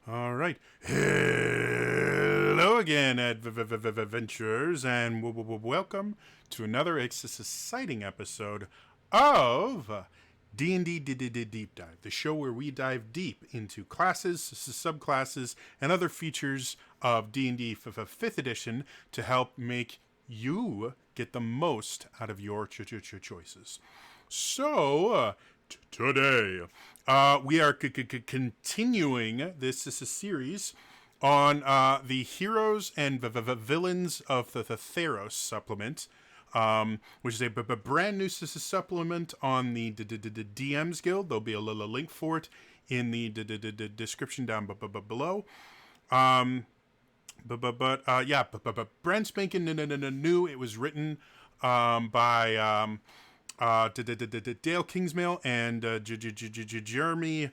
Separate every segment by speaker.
Speaker 1: All right. Hello again, adventurers, and welcome to another exciting episode of D&D Deep Dive, the show where we dive deep into classes, subclasses, and other features of D&D 5th edition to help make you get the most out of your choices. So, today, we are continuing this is a series on the heroes and villains of the Theros supplement, which is a brand new supplement on the DM's Guild. There'll be a little link for it in the description down below. Brand spanking new. It was written by Dael Kingsmail and Jeremy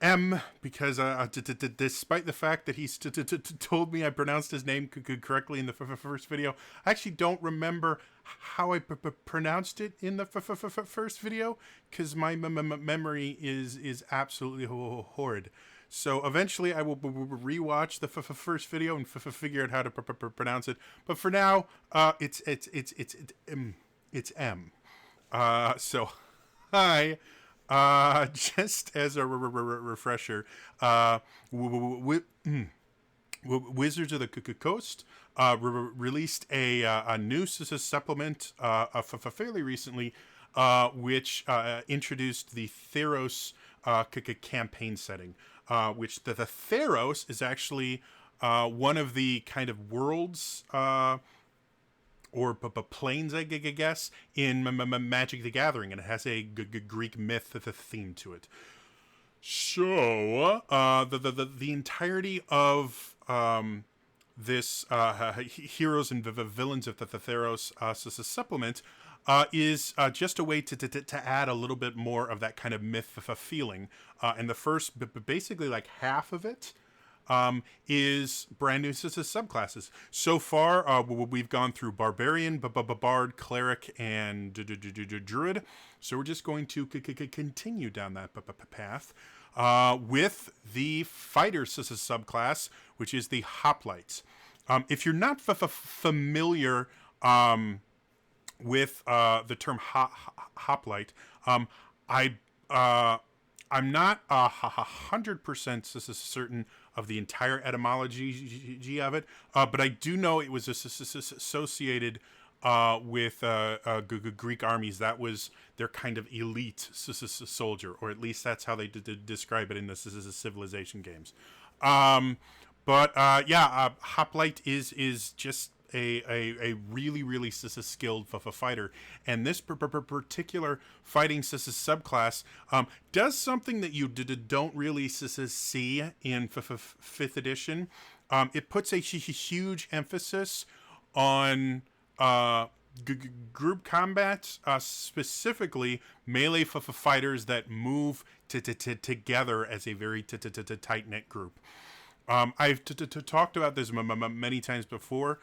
Speaker 1: M, because despite the fact that he's told me I pronounced his name correctly in the first video, I actually don't remember how I pronounced it in the first video, because my memory is absolutely horrid. So eventually I will rewatch the first video and figure out how to pronounce it. But for now, it's M. So, hi. Just as a refresher, Wizards of the Coast released a new supplement fairly recently, which introduced the Theros campaign setting, which the Theros is actually one of the kind of worlds or planes, I guess, in Magic the Gathering, and it has a Greek myth theme to it. So, the entirety of this Heroes and Villains of the Theros supplement is just a way to add a little bit more of that kind of myth feeling. And the first, basically like half of it, is brand new subclasses. So far, we've gone through Barbarian, Bard, Cleric, and Druid. So we're just going to continue down that path with the Fighter subclass, which is the Hoplite. If you're not familiar with the term Hoplite, I'm not 100% certain of the entire etymology of it, but I do know it was associated with Greek armies. That was their kind of elite soldier, or at least that's how they describe it in the Civilization games. Hoplite is just a really skilled fighter, and this particular fighting subclass does something that you don't really see in 5th edition. It puts a huge emphasis on group combat, specifically melee fighters that move together as a very tight-knit group. I've talked about this many times before.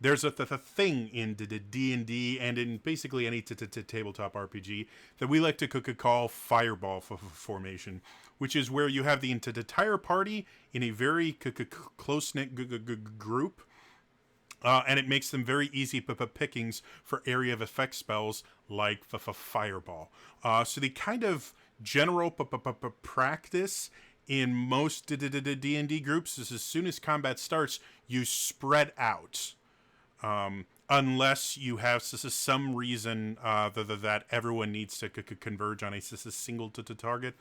Speaker 1: There's a thing in D&D and in basically any tabletop RPG that we like to call fireball formation, which is where you have the entire party in a very close-knit group, and it makes them very easy pickings for area of effect spells like fireball. So the kind of general practice in most D&D groups is as soon as combat starts, you spread out. Unless you have some reason that everyone needs to converge on a single target,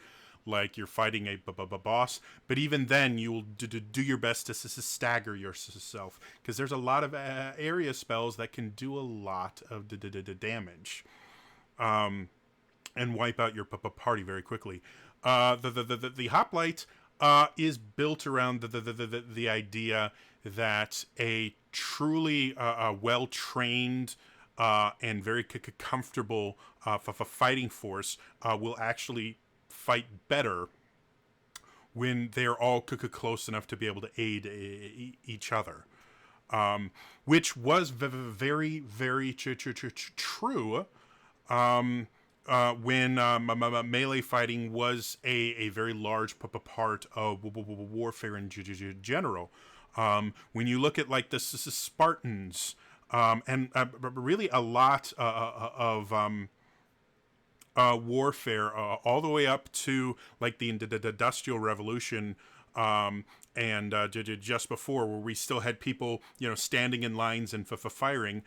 Speaker 1: like you're fighting a boss. But even then, you will do your best to stagger yourself, because there's a lot of area spells that can do a lot of damage. And wipe out your party very quickly. The Hoplite is built around the idea that a truly well-trained and very comfortable fighting force will actually fight better when they're all close enough to be able to aid each other. Which was very true when melee fighting was a very large part of warfare in general. When you look at like the Spartans, and really a lot of warfare, all the way up to like the Industrial Revolution, and just before, where we still had people, standing in lines and firing.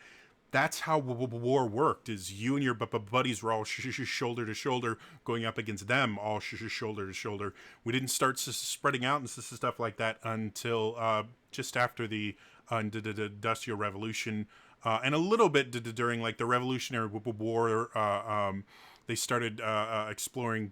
Speaker 1: That's how war worked. Is you and your buddies were all shoulder to shoulder going up against them, all shoulder to shoulder. We didn't start spreading out and stuff like that until just after the Industrial Revolution, and a little bit during like the Revolutionary War. They started exploring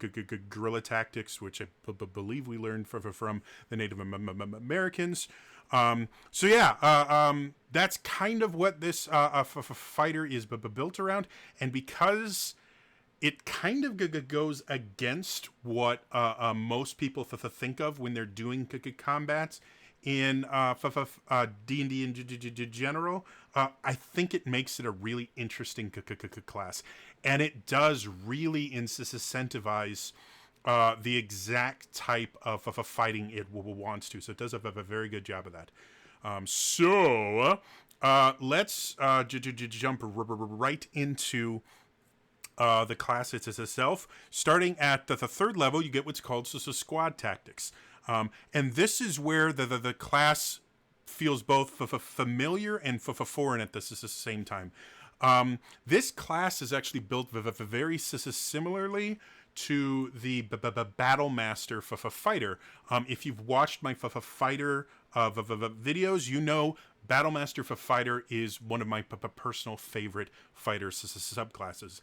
Speaker 1: guerrilla tactics, which I believe we learned from the Native Americans. So yeah, that's kind of what this fighter is built around, and because it kind of goes against what most people think of when they're doing combats in D&D in general. I think it makes it a really interesting class, and it does really incentivize the exact type of fighting it wants to. So it does a very good job of that. Let's jump right into the class itself. Starting at the third level, you get what's called squad tactics. And this is where the class feels both familiar and foreign at the same time. This class is actually built very similarly to the Battle Master Fighter. If you've watched my Fighter videos, you know Battle Master Fighter is one of my personal favorite fighter subclasses.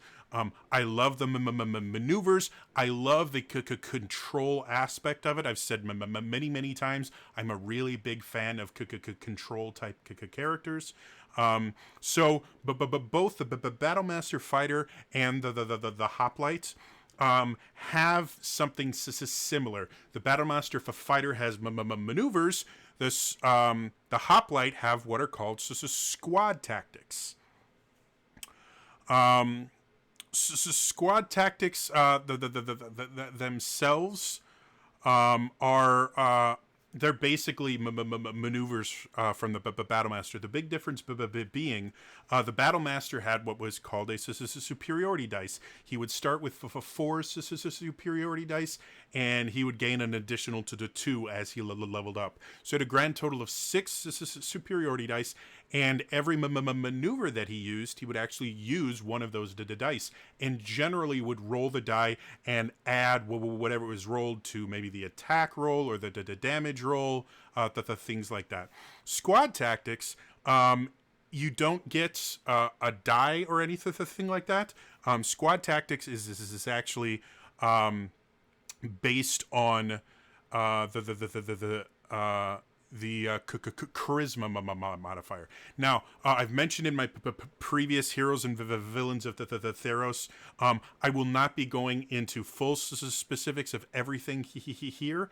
Speaker 1: I love the maneuvers. I love the control aspect of it. I've said many times I'm a really big fan of control type characters. So both the Battle Master Fighter and the Hoplite have something similar. The Battlemaster Fighter has maneuvers. The Hoplite have what are called squad tactics. Squad tactics themselves are they're basically maneuvers from the Battlemaster. The big difference being the Battlemaster had what was called a superiority dice. He would start with 4 superiority dice, and he would gain an additional to the 2 as he leveled up. So he had a grand total of 6 superiority dice, and every maneuver that he used, he would actually use one of those dice, and generally would roll the die and add whatever was rolled to maybe the attack roll or the damage roll, the things like that. Squad tactics, you don't get a die or anything like that. Squad tactics is actually based on the charisma modifier. Now, I've mentioned in my previous heroes and villains of the Theros, I will not be going into full specifics of everything here,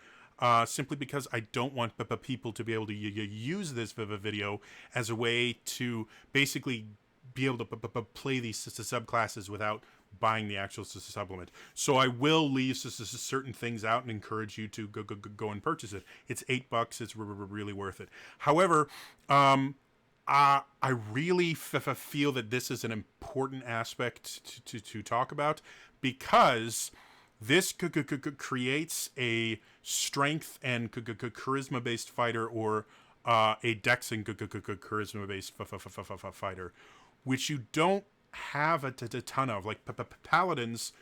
Speaker 1: simply because I don't want people to be able to use this video as a way to basically be able to play these subclasses without buying the actual supplement. So I will leave certain things out and encourage you to go and purchase it. It's $8. It's really worth it. However, I really feel that this is an important aspect to talk about, because this creates a strength and charisma based fighter, or a dex and charisma based fighter, which you don't have a ton of. Like paladins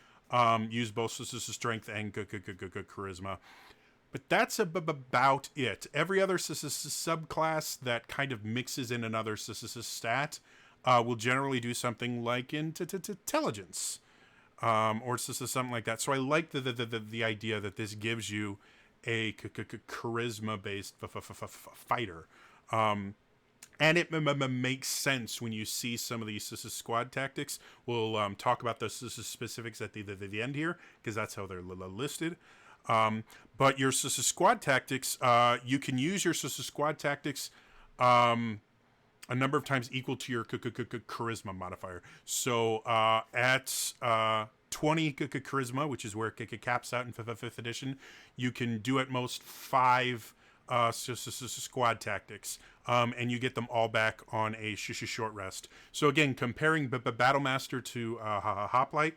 Speaker 1: use both strength and charisma, but that's about it. Every other subclass that kind of mixes in another stat will generally do something like intelligence, or something like that. So I like the idea that this gives you a charisma based fighter. And it makes sense when you see some of these squad tactics. We'll talk about the specifics at the end here, because that's how they're listed. But your squad tactics, you can use your squad tactics a number of times equal to your charisma modifier. So at 12 20 charisma, which is where it caps out in 5th edition. You can do at most 5 squad tactics, and you get them all back on a short rest. So again, comparing Battlemaster to Hoplite,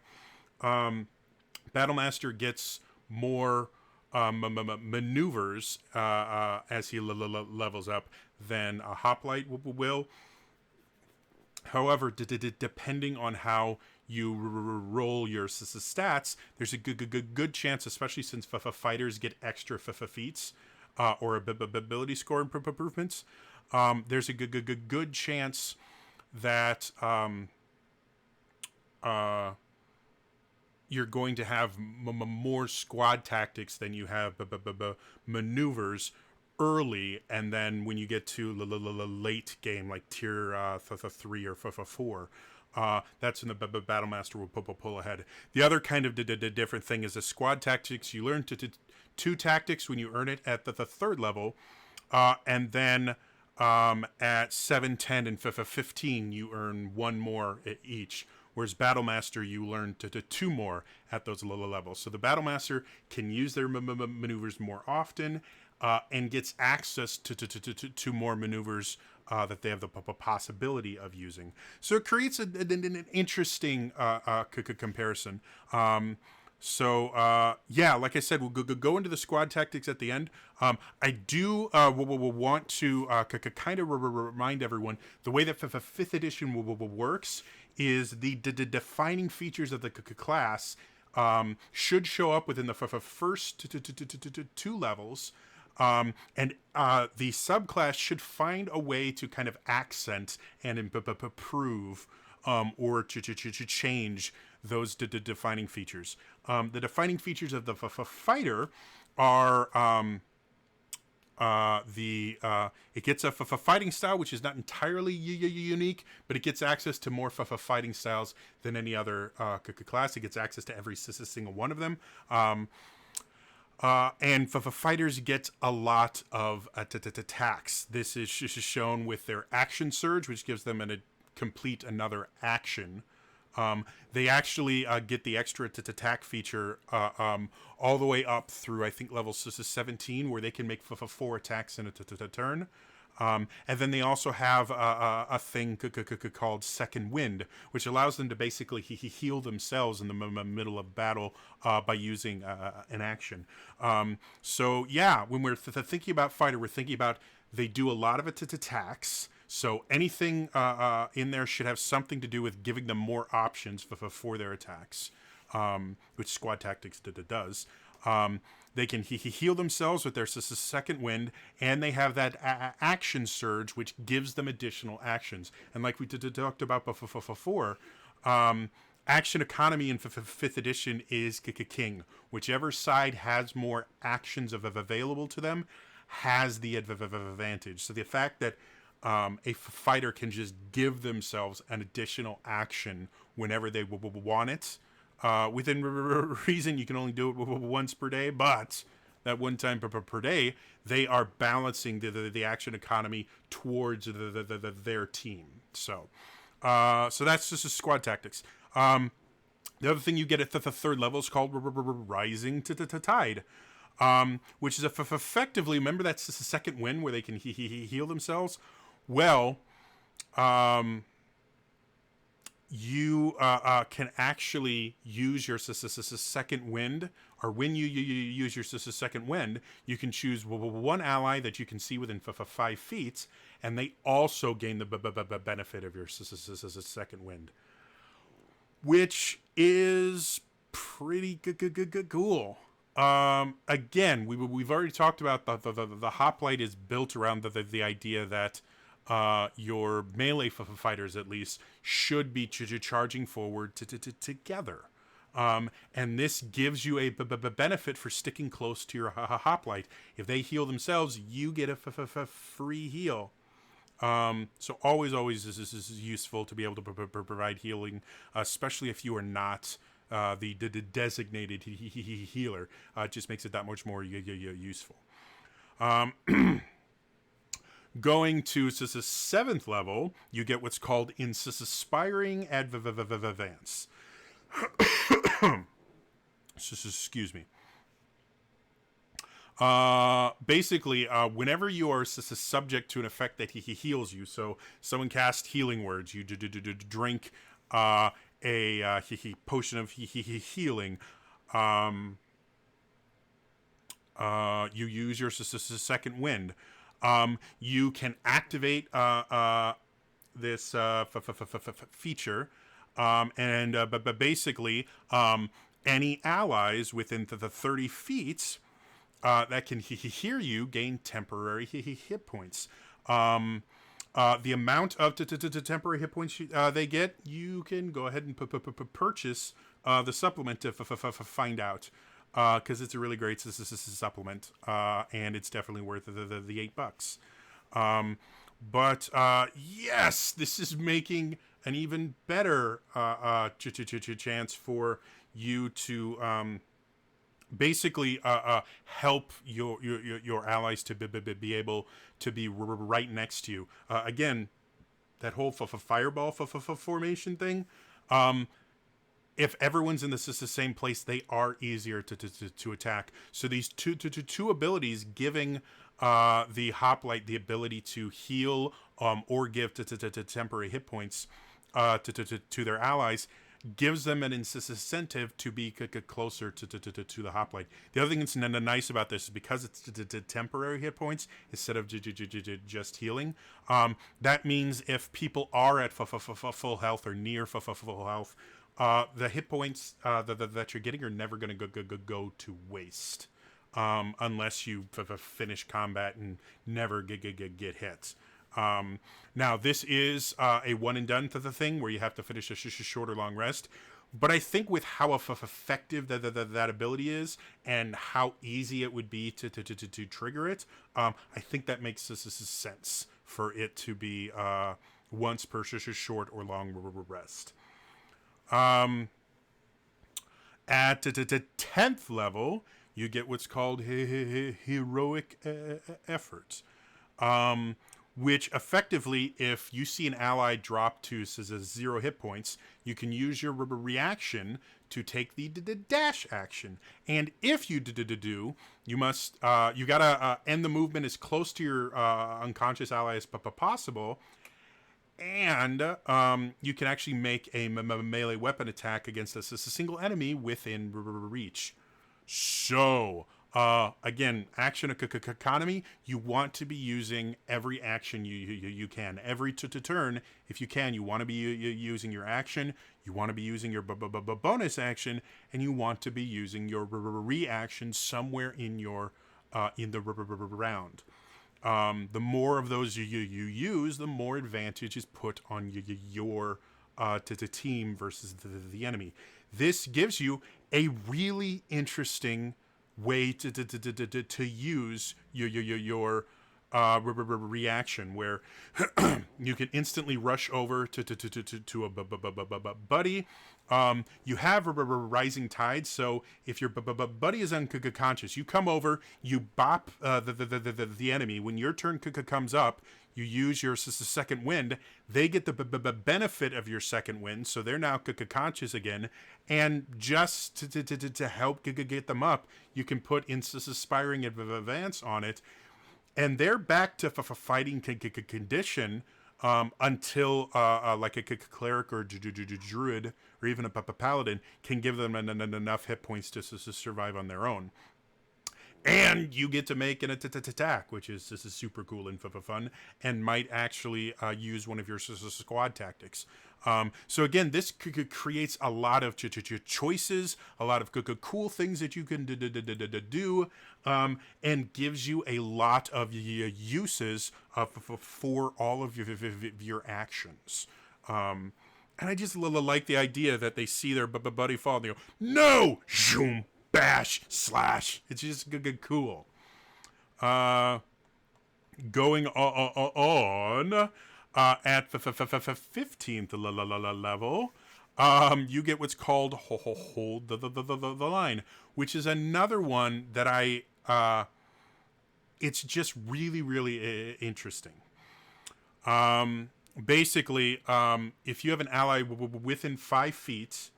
Speaker 1: Battlemaster gets more maneuvers as he levels up than Hoplite will. However, depending on how you roll your stats, there's a good chance, especially since fighters get extra feats or ability score improvements, there's a good chance that you're going to have more squad tactics than you have maneuvers early, and then when you get to late game, like tier 3 or 4, that's when the Battlemaster will pull ahead. The other kind of different thing is the squad tactics. You learn 2 tactics when you earn it at the 3rd level, and then at 7, 10, and 15, you earn 1 more each. Whereas Battlemaster, you learn 2 more at those lower levels. So the Battlemaster can use their maneuvers more often, and gets access to more maneuvers that they have the possibility of using. So it creates an interesting comparison. So like I said, we'll go into the squad tactics at the end. I do want to kind of remind everyone the way that 5th edition works is the defining features of the class should show up within the first 2 levels. And the subclass should find a way to kind of accent and improve or to change those defining features. The defining features of the fighter are it gets a fighting style, which is not entirely unique, but it gets access to more fighting styles than any other class. It gets access to every single one of them. And fighters get a lot of attacks. This is shown with their action surge, which gives them a complete another action. They actually get the extra attack feature all the way up through, I think, level 17, where they can make 4 attacks in a turn. And then they also have a thing called Second Wind, which allows them to basically heal themselves in the middle of battle by using an action. So yeah, when we're thinking about fighter, we're thinking about they do a lot of attacks. So anything in there should have something to do with giving them more options for their attacks, which squad tactics does. They can heal themselves with their Second Wind, and they have that action surge, which gives them additional actions. And like we talked about before, action economy in 5th edition is king. Whichever side has more actions available to them has the advantage. So the fact that a fighter can just give themselves an additional action whenever they want it, within reason, you can only do it once per day, but that one time per day, they are balancing the action economy towards their team. So that's just a squad tactics. The other thing you get at the 3rd level is called Rising to Tide, which is effectively, remember that's the Second Wind where they can heal themselves? Well, you can actually use your Second Wind, or when you use your Second Wind, you can choose one ally that you can see within 5 feet, and they also gain the benefit of your Second Wind, which is pretty cool. Again, we've already talked about the Hoplite is built around the idea that your melee fighters, at least, should be charging forward together. And this gives you a benefit for sticking close to your Hoplite. If they heal themselves, you get a free heal. So always this is useful to be able to provide healing, especially if you are not the designated healer. It just makes it that much more useful. Going to the 7th level, you get what's called Inspiring Advance. Excuse me. Basically, whenever you are subject to an effect that he heals you, so someone casts healing words, you drink a potion of healing. Um, you use your second wind. You can activate this feature, but basically, any allies within the 30 feet that can hear you gain temporary hit points. The amount of temporary hit points they get, you can go ahead and purchase the supplement to find out. Because it's a really great supplement, and it's definitely worth the $8. But yes, this is making an even better chance for you to basically help your allies to be able to be right next to you. Again, that whole fireball formation thing. If everyone's in the same place, they are easier to attack. So these two abilities giving the Hoplite the ability to heal or give temporary hit points to their allies gives them an incentive to be closer to the Hoplite. The other thing that's nice about this is because it's temporary hit points instead of just healing. That means if people are at full health or near full health, the hit points that you're getting are never going to go to waste, unless you finish combat and never get hit. Now, this is a one and done thing where you have to finish a short or long rest. But I think with how effective that ability is and how easy it would be to trigger it, I think that makes sense for it to be once per short or long rest. At the 10th level, you get what's called heroic effort, which effectively, if you see an ally drop to 0 hit points, you can use your reaction to take the dash action. And if you do, you must you gotta end the movement as close to your unconscious ally as possible. And you can actually make a melee weapon attack against a single enemy within reach. So, again, action economy, you want to be using every action you can. Every turn, if you can, you want to be using your action, you want to be using your bonus action, and you want to be using your reaction somewhere in your in the round. The more of those you use, the more advantage is put on your team versus the enemy. This gives you a really interesting way to use your reaction, where you can instantly rush over to a buddy. You have a rising tide, so if your buddy is unconscious, you come over, you bop the enemy. When your turn comes up, you use your second wind. They get the benefit of your second wind, so they're now conscious again. And just to help get them up, you can put Inspiring Advance on it, and they're back to fighting condition until like a cleric or druid or even a paladin can give them enough hit points to survive on their own. And you get to make an attack, which is super cool and fun, and might actually use one of your squad tactics. So again, this creates a lot of choices, a lot of cool things that you can do, and gives you a lot of uses for all of your actions. And I just like the idea that they see their buddy fall and they go, no! Zoom! Bash! Slash! It's just cool. Going on, at the 15th level, you get what's called Hold the Line, which is another one that it's just really interesting. Basically, if you have an ally within 5 feet,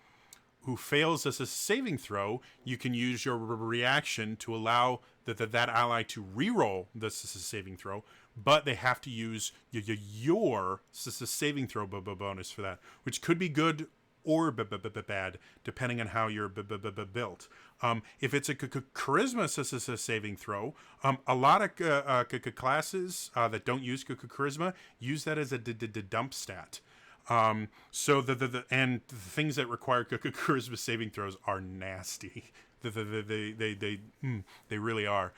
Speaker 1: who fails as a saving throw, you can use your reaction to allow that ally to reroll the saving throw, but they have to use your saving throw bonus for that, which could be good or bad, depending on how you're built. If it's a charisma saving throw, a lot of classes that don't use charisma use that as a dump stat. So and the things that require charisma saving throws are nasty. They really are.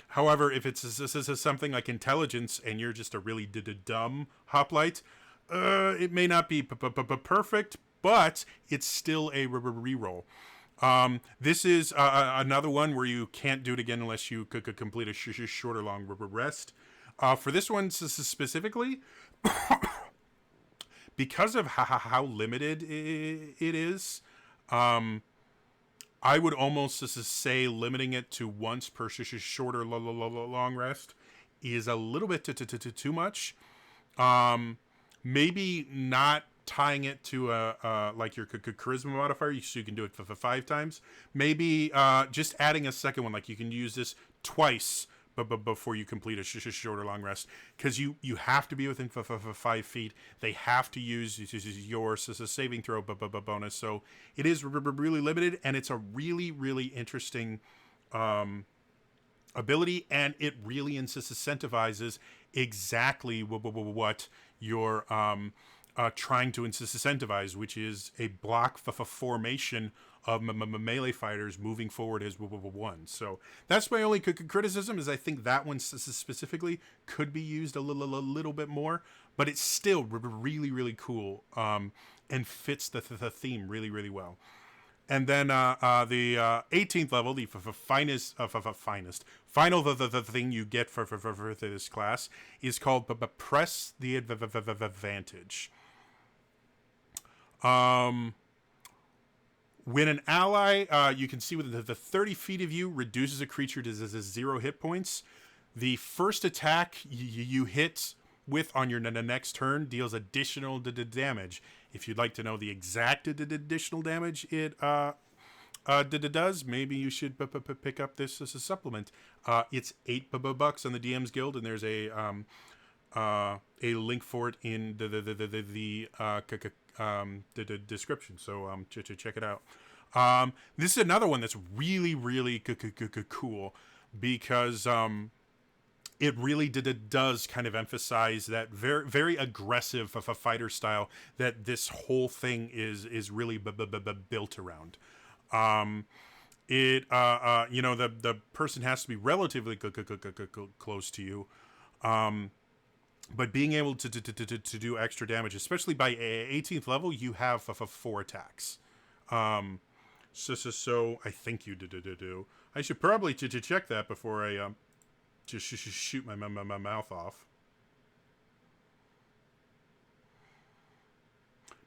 Speaker 1: However, if it's something like intelligence and you're just a really dumb hoplite, it may not be perfect, but it's still a reroll. This is another one where you can't do it again unless you could complete a short or long rest. For this one specifically, because of how limited it is, I would almost say limiting it to once per short or long rest is a little bit too much. Maybe not tying it to like your charisma modifier, so you can do it for 5 times. Maybe just adding a second one, like you can use this twice but before you complete a short or long rest, because you have to be within 5 feet. They have to use your saving throw bonus, so it is really limited, and it's a really interesting ability, and it really incentivizes exactly what you're trying to incentivize, which is a block formation of melee fighters moving forward as one. So that's my only criticism, is I think that one specifically could be used a little bit more, but it's still really cool, and fits the theme really well. And then the 18th level, the final thing you get for this class is called Press the Advantage. When an ally, you can see within the 30 feet of you, reduces a creature to 0 hit points, the first attack you hit with on your next turn deals additional damage. If you'd like to know the exact additional damage it does, maybe you should pick up this as a supplement. It's $8 on the DM's Guild, and there's a link for it in the description, so check it out. This is another one that's really cool, because it really does kind of emphasize that very aggressive of a fighter style that this whole thing is really built around. The person has to be relatively close to you, but being able to do extra damage, especially by 18th level, you have 4 attacks. So I think you do. I should probably check that before I just shoot my mouth off.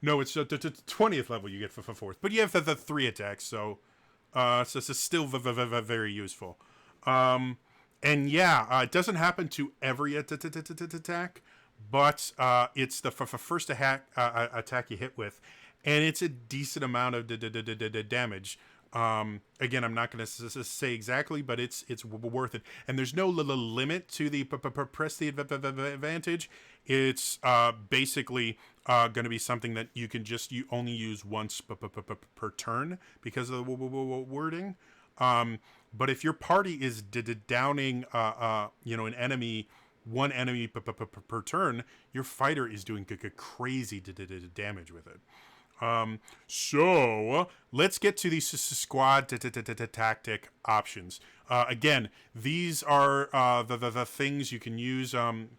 Speaker 1: No, it's the 20th level you get for 4th, but you have the 3 attacks, so this is still very useful. And yeah, it doesn't happen to every attack, but it's the first attack you hit with, and it's a decent amount of damage. Again, I'm not going to say exactly, but it's worth it. And there's no limit to the press the advantage. It's basically going to be something that you only use once per turn because of the wording. But if your party is downing, an enemy, one enemy per turn, your fighter is doing crazy damage with it. So let's get to these squad tactic options. Again, these are the things you can use them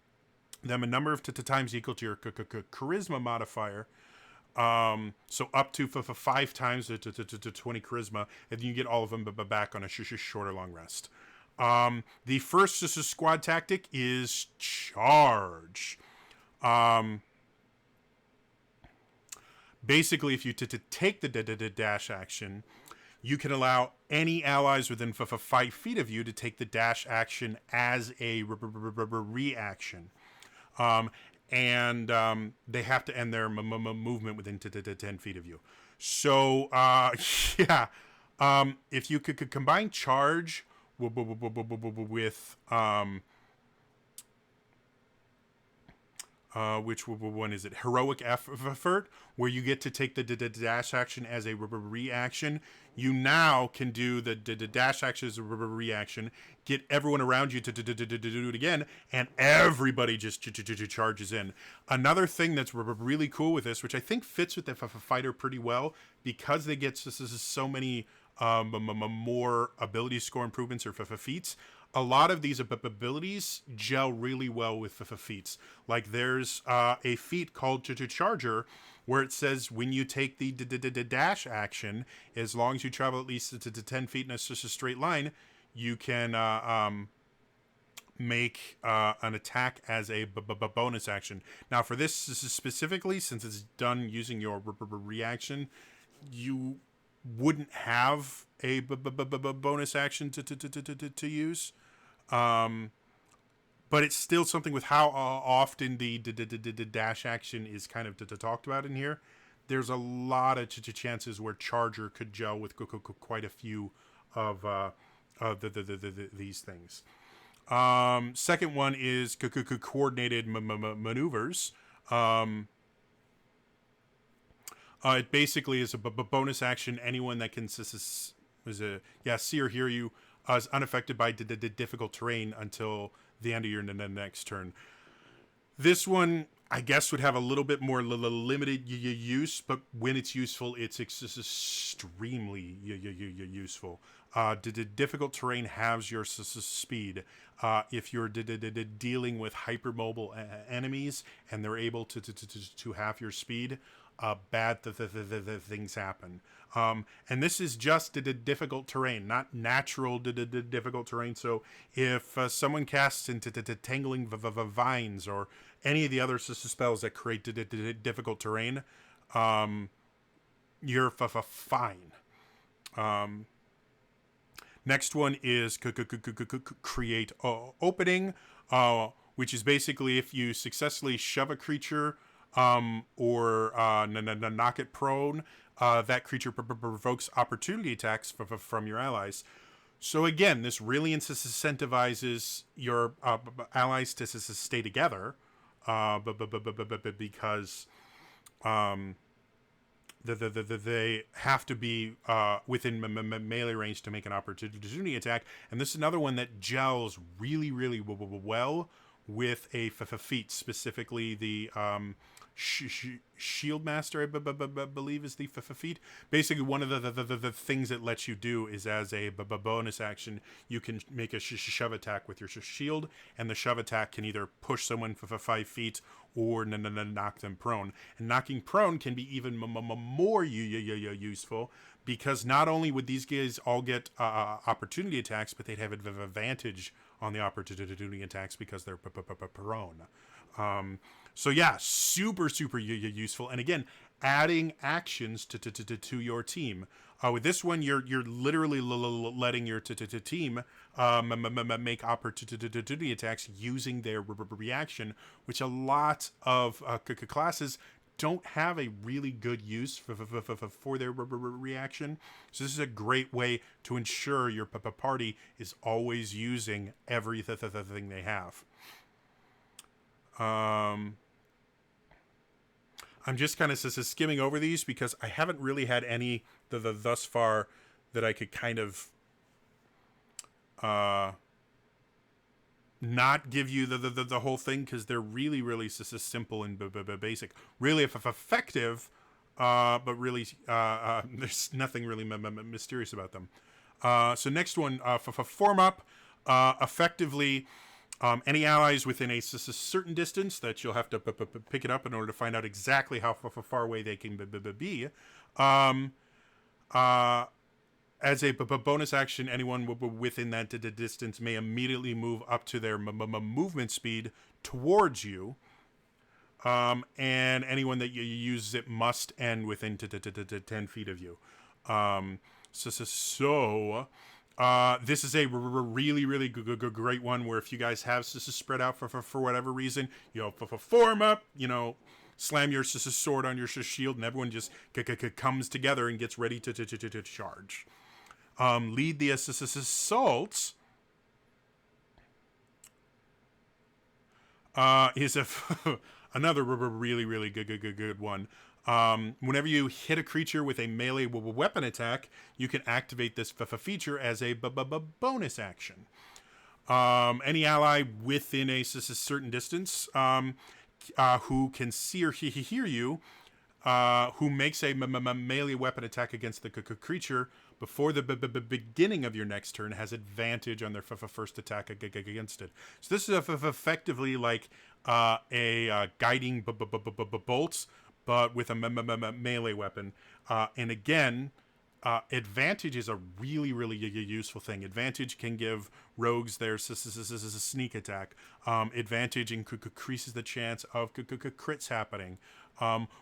Speaker 1: a number of times equal to your charisma modifier. So up to 5 times to 20 charisma, and then you get all of them back on a short or long rest. The first squad tactic is charge. Basically, if you take the dash action, you can allow any allies within 5 feet of you to take the dash action as a reaction. And they have to end their movement within 10 feet of you. So yeah, if you could combine charge with which one is it? Heroic effort, where you get to take the dash action as a reaction. You now can do the dash action as a reaction, get everyone around you to do it again, and everybody just charges in. Another thing that's really cool with this, which I think fits with the fighter pretty well, because they get so many more ability score improvements or feats. A lot of these abilities gel really well with feats. Like there's a feat called Charger, where it says when you take the dash action, as long as you travel at least to 10 feet in a straight line, you can make an attack as a bonus action. Now, for this specifically, since it's done using your reaction, you wouldn't have a bonus action to use. But it's still something with how often the dash action is kind of talked about in here. There's a lot of chances where Charger could gel with quite a few of these things. Second one is coordinated maneuvers. It basically is a bonus action. Anyone that can see or hear you is unaffected by difficult terrain until the end of your next turn. This one, I guess, would have a little bit more limited use, but when it's useful, it's extremely useful. Difficult terrain halves your speed. If you're dealing with hypermobile enemies and they're able to halve your speed, bad things happen. And this is just difficult terrain, not natural difficult terrain. So if someone casts into Tangling Vines or any of the other spells that create difficult terrain, you're fine. Next one is create opening, which is basically if you successfully shove a creature or knock it prone, that creature provokes opportunity attacks from your allies. So again, this really incentivizes your allies to stay together, because they have to be within melee range to make an opportunity attack. And this is another one that gels really, really well with a feat, specifically the Shield Master, I believe is the feat. Basically, one of the things it lets you do is, as a bonus action, you can make a shove attack with your shield, and the shove attack can either push someone for 5 feet or knock them prone. And knocking prone can be even more useful, because not only would these guys all get opportunity attacks, but they'd have advantage on the opportunity attacks because they're prone. So yeah, super useful. And again, adding actions to your team. With this one, you're literally letting your team make opportunity attacks using their reaction, which a lot of classes don't have a really good use for their reaction. So this is a great way to ensure your party is always using everything they have. I'm just kind of skimming over these because I haven't really had any thus far that I could kind of not give you the whole thing, because they're really simple and basic. Really effective, but really there's nothing really mysterious about them. So next one, for form up, effectively. Any allies within a certain distance that you'll have to pick it up in order to find out exactly how far away they can be. As a bonus action, anyone within that distance may immediately move up to their movement speed towards you. And anyone that you use it must end within 10 feet of you. This is a really great one where if you guys have spread out for whatever reason, for form up, slam your sword on your shield, and everyone just comes together and gets ready to charge. Lead the assault is another really good one. Whenever you hit a creature with a melee weapon attack, you can activate this feature as a bonus action. Any ally within a certain distance who can see or hear you, who makes a melee weapon attack against the creature before the beginning of your next turn has advantage on their first attack against it. So this is effectively like a guiding bolts, but with a melee weapon. And again, advantage is a really useful thing. Advantage can give rogues their sneak attack. Advantage increases the chance of crits happening,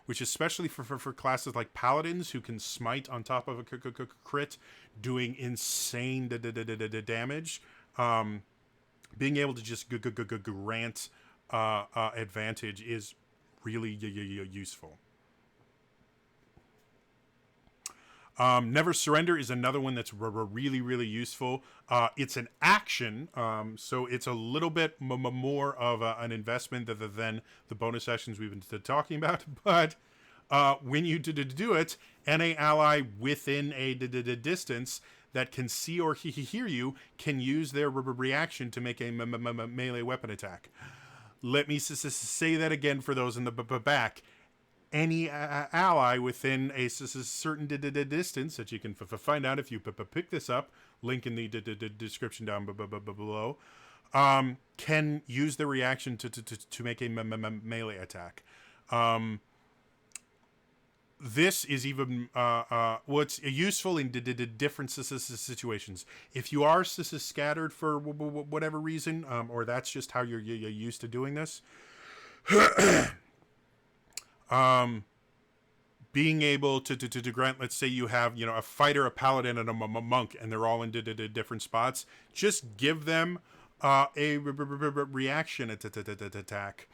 Speaker 1: which especially for classes like paladins who can smite on top of a crit, doing insane damage. Being able to just grant advantage is really useful. Never Surrender is another one that's really useful. It's an action, so it's a little bit more of an investment than the bonus actions we've been talking about. But when you do it, any ally within a distance that can see or hear you can use their reaction to make a melee weapon attack. Let me say that again for those in the back. Any ally within a certain distance that you can find out if you pick this up, link in the description down below, can use the reaction to make a melee attack. This is even what's useful in different situations. If you are scattered for whatever reason, or that's just how you're used to doing this, being able to grant, let's say you have, a fighter, a paladin, and a monk, and they're all in different spots, just give them a reaction attack.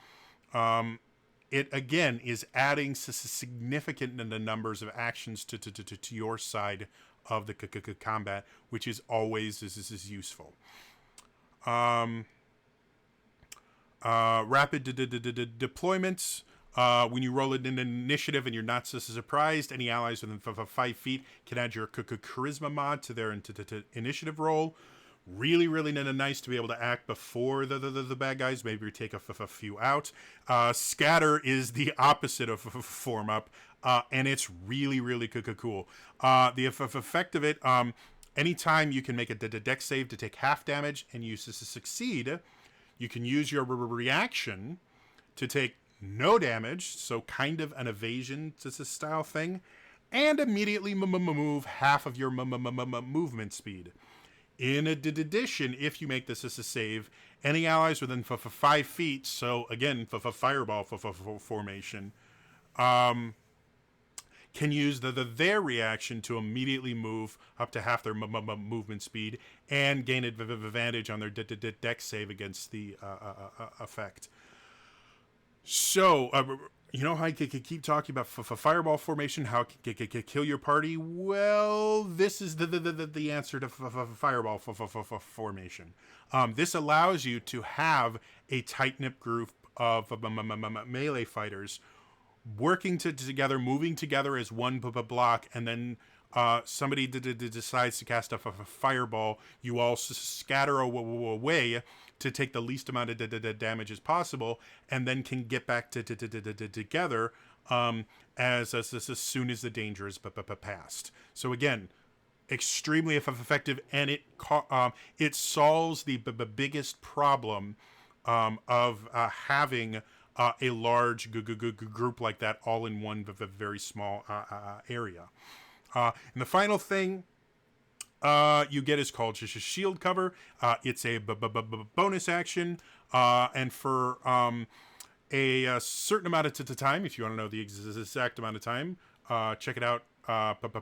Speaker 1: It, again, is adding significant numbers of actions to your side of the combat, which is always is useful. Rapid deployments. When you roll an initiative and you're not surprised, any allies within 5 feet can add your charisma mod to their initiative roll. Really nice to be able to act before the bad guys. Maybe you take a few out. Scatter is the opposite of form up, and it's really cool. The effect of it, anytime you can make a dex save to take half damage and you succeed, you can use your reaction to take no damage, so kind of an evasion style thing, and immediately move half of your movement speed. In addition, if you make this as a save, any allies within 5 feet, so again, fireball formation, can use their reaction to immediately move up to half their movement speed and gain advantage on their dex save against the effect. So, how I keep talking about fireball formation, how it can kill your party? Well, this is the answer to fireball formation. This allows you to have a tight-knit group of melee fighters working together, moving together as one block, and then somebody decides to cast a fireball. You all scatter away to take the least amount of damage as possible, and then can get back together as soon as the danger is passed. So again, extremely effective, and it solves the biggest problem of having a large group like that all in one very small area. And the final thing you get is called just a shield cover. It's a bonus action, and for a certain amount of time, if you want to know the exact amount of time, check it out.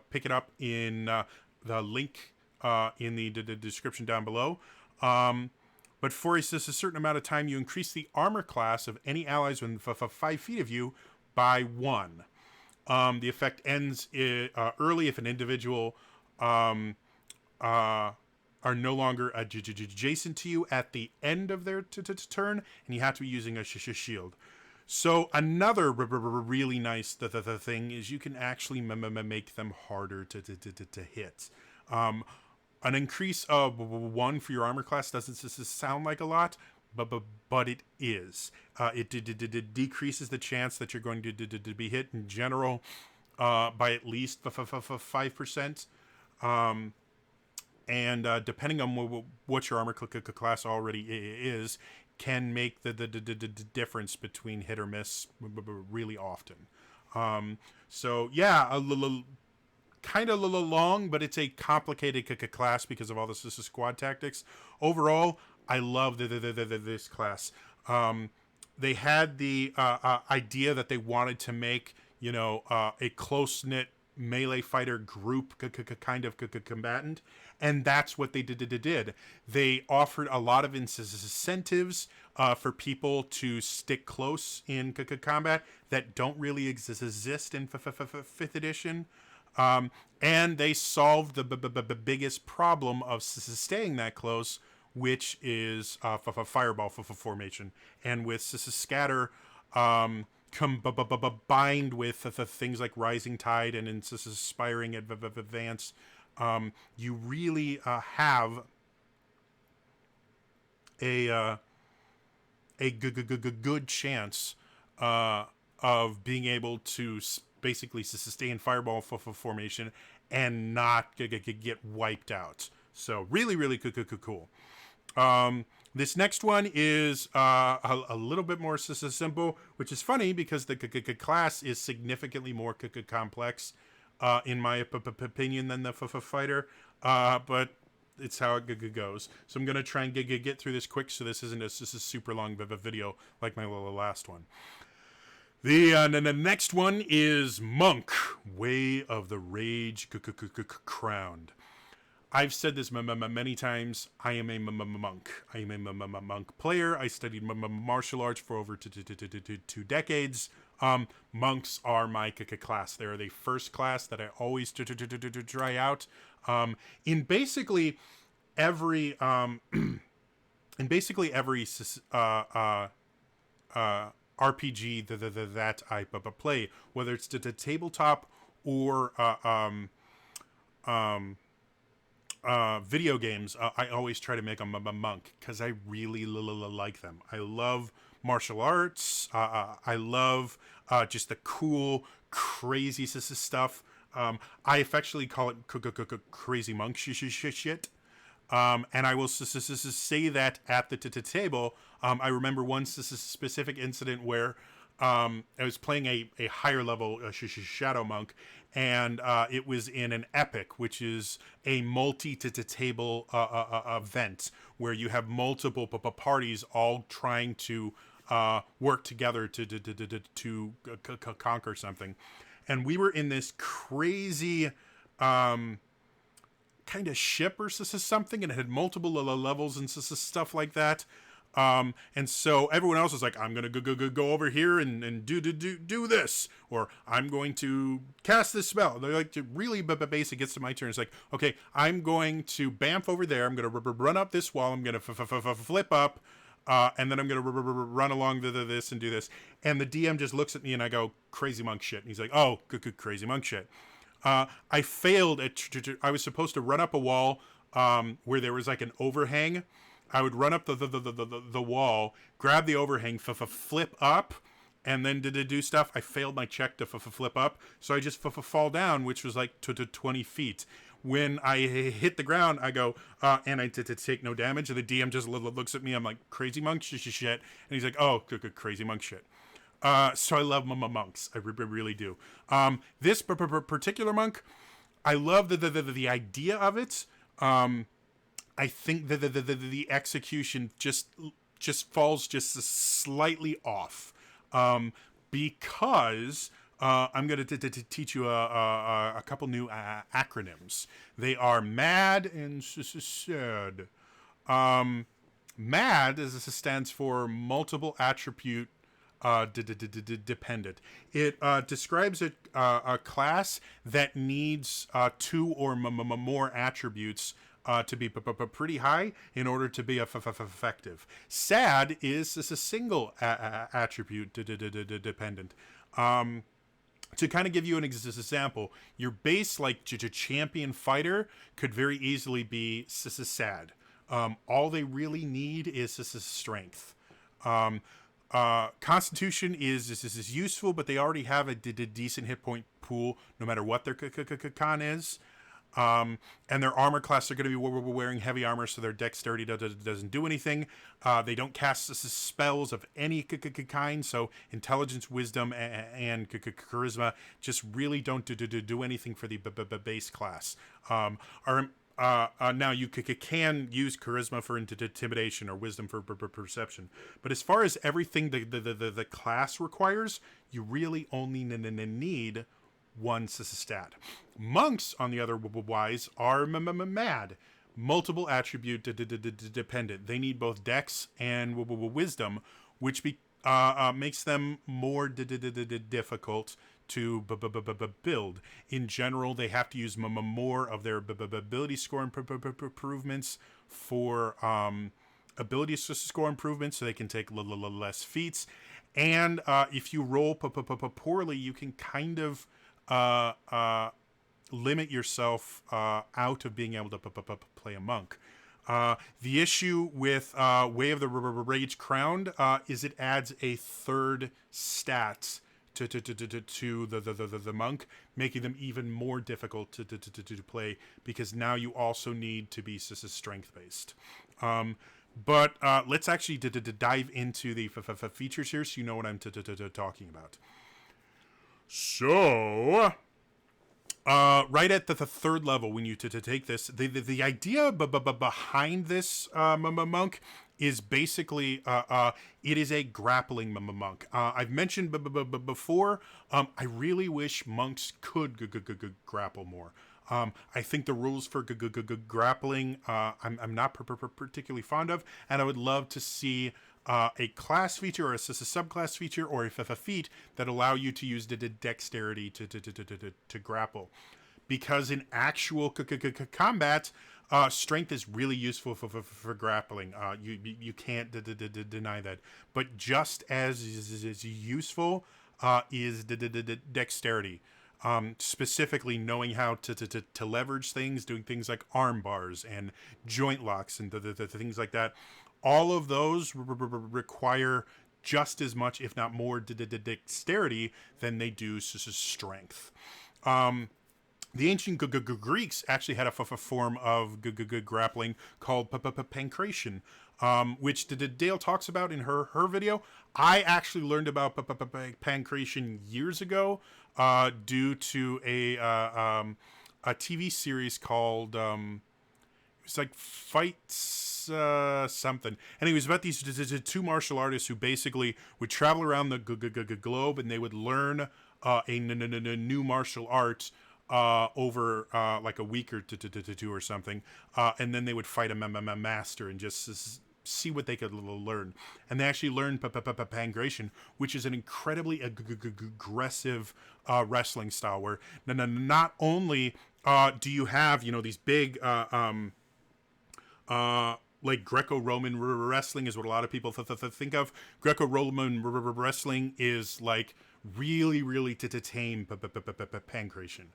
Speaker 1: Pick it up in the link in the description down below. But for a certain amount of time, you increase the armor class of any allies within 5 feet of you by 1. The effect ends early if an individual are no longer adjacent to you at the end of their turn, and you have to be using a shield. So another really nice thing is you can actually make them harder to hit. An increase of 1 for your armor class doesn't sound like a lot, but it is. It decreases the chance that you're going to be hit in general by at least 5%. And depending on what your armor class already is, can make the difference between hit or miss really often. So yeah, a little kind of a little long, but it's a complicated class because of all the squad tactics. Overall, I love this class. They had the idea that they wanted to make, a close-knit melee fighter group kind of combatant, and that's what they did. They offered a lot of incentives for people to stick close in combat that don't really exist in 5th edition. And they solved the biggest problem of staying that close, which is fireball formation. And with scatter combined with things like Rising Tide and Inspiring Advance, you really have a good chance of being able to basically sustain fireball formation and not get wiped out. So really, really cool. This next one is a little bit more simple, which is funny because the class is significantly more complex, in my opinion, than the fighter. But it's how it goes. So I'm going to try and get through this quick, so this isn't a super long video like my last one. The next one is Monk, Way of the Rage Crowned. I've said this many times. I am a monk. I am a monk player. I studied martial arts for over 2 decades. Monks are my class. They're the first class that I always try out. In basically every RPG that I play, whether it's the tabletop or video games, I always try to make them a monk because I really like them. I love martial arts. I love just the cool, crazy stuff. I affectionately call it crazy monk shit. And I will say that at the table, I remember one specific incident where I was playing a higher level Shadow Monk, and it was in an epic, which is a multi-table event where you have multiple parties all trying to work together to conquer something. And we were in this crazy kind of ship or something, and it had multiple levels and stuff like that. And so everyone else was like, I'm gonna go over here and do this, or I'm going to cast this spell. They're like, really basic. Gets to my turn, it's like, okay, I'm going to bamf over there. I'm gonna run up this wall. I'm gonna flip up, and then I'm gonna run along this and do this. And the DM just looks at me, and I go, crazy monk shit. And he's like, oh, crazy monk shit. I failed at. I was supposed to run up a wall where there was like an overhang. I would run up the wall, grab the overhang, flip up, and then do stuff. I failed my check to flip up, so I just fall down, which was like to 20 feet. When I hit the ground, I go, and I take no damage. And the DM just looks at me. I'm like, crazy monk shit. And he's like, oh, crazy monk shit. So I love monks. I really do. This particular monk, I love the idea of it. I think that the execution just falls just slightly off, because I'm going to teach you a couple new acronyms. They are MAD and SAD. MAD stands for multiple attribute dependent. It describes a class that needs 2 or more attributes to be pretty high in order to be effective. Sad is a single attribute dependent. To kind of give you an example, your base like champion fighter could very easily be sad. All they really need is strength. Constitution is useful, but they already have a decent hit point pool no matter what their con is. And their armor class are going to be wearing heavy armor, so their dexterity doesn't do anything. They don't cast spells of any kind, so intelligence, wisdom, and charisma just really don't do anything for the base class. Now you can use charisma for intimidation or wisdom for perception, but as far as everything the class requires, you really only need one stat. Monks, on the other wise, are mad, multiple attribute dependent. They need both dex and wisdom, which makes them more difficult to build. In general, they have to use more of their ability score improvements for ability score improvements, so they can take less feats. And if you roll poorly, you can kind of limit yourself out of being able to play a monk. The issue with Way of the Rage Crowned is it adds a third stat to the monk, making them even more difficult to play, because now you also need to be strength based. But let's actually dive into the features here, so you know what I'm talking about. So, right at the third level, when you take this, the idea behind this monk is basically it is a grappling monk. I've mentioned before, I really wish monks could grapple more. I think the rules for grappling I'm not particularly fond of, and I would love to see a class feature or a subclass feature or a feat that allow you to use the dexterity to grapple. Because in actual combat, strength is really useful for grappling. You can't deny that. But just as useful is dexterity. Specifically knowing how to leverage things, doing things like arm bars and joint locks and the things like that. All of those require just as much, if not more, dexterity than they do strength. The ancient Greeks actually had a form of grappling called pancration, which Dael talks about in her video. I actually learned about pancration years ago due to a TV series called it's like Fights something, and it was about these two martial artists who basically would travel around the globe, and they would learn a new martial art over like a week or two or something, and then they would fight a master and just see what they could learn. And they actually learned pancration, which is an incredibly aggressive wrestling style, where not only do you have these big like Greco-Roman wrestling is what a lot of people think of. Greco-Roman wrestling is like really tame pancration,